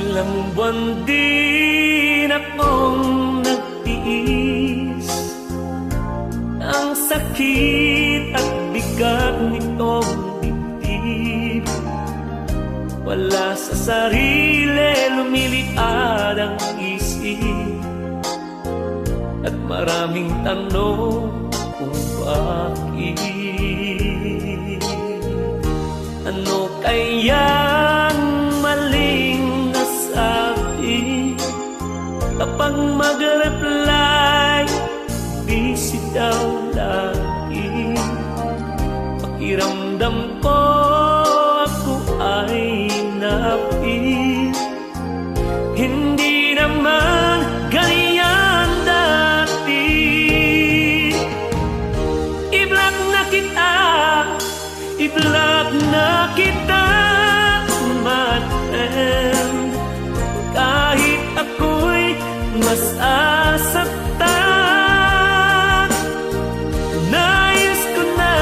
Ilang buwan din akong nagtiis ang sakit at bigat nitong dibdib. Wala sa sarili, lumiliad ang isip, at maraming tanong kung bakit. Ano kayang maling nasabi kapag mag-reply busy daw lagi? Pakiramdam ko ako ay napi, hindi naman ganyan dati. I-block na kita, i-block na kita, my friend. Kahit ako'y masasaktan, nais ko na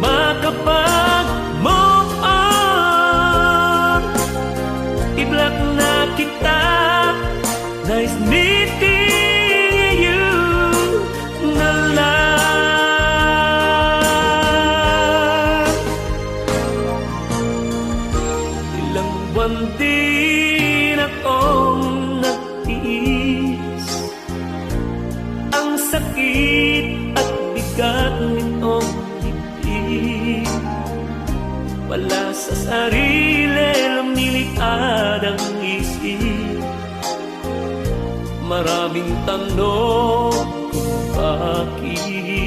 makapag-move on. I-block na kita, nice meeting you na lang. Ilang buwan din akong nagtiis ang sakit at bigat nitong dibdib. Wala sa sarili, lumiliad ang isip, maraming tanong kung bakit.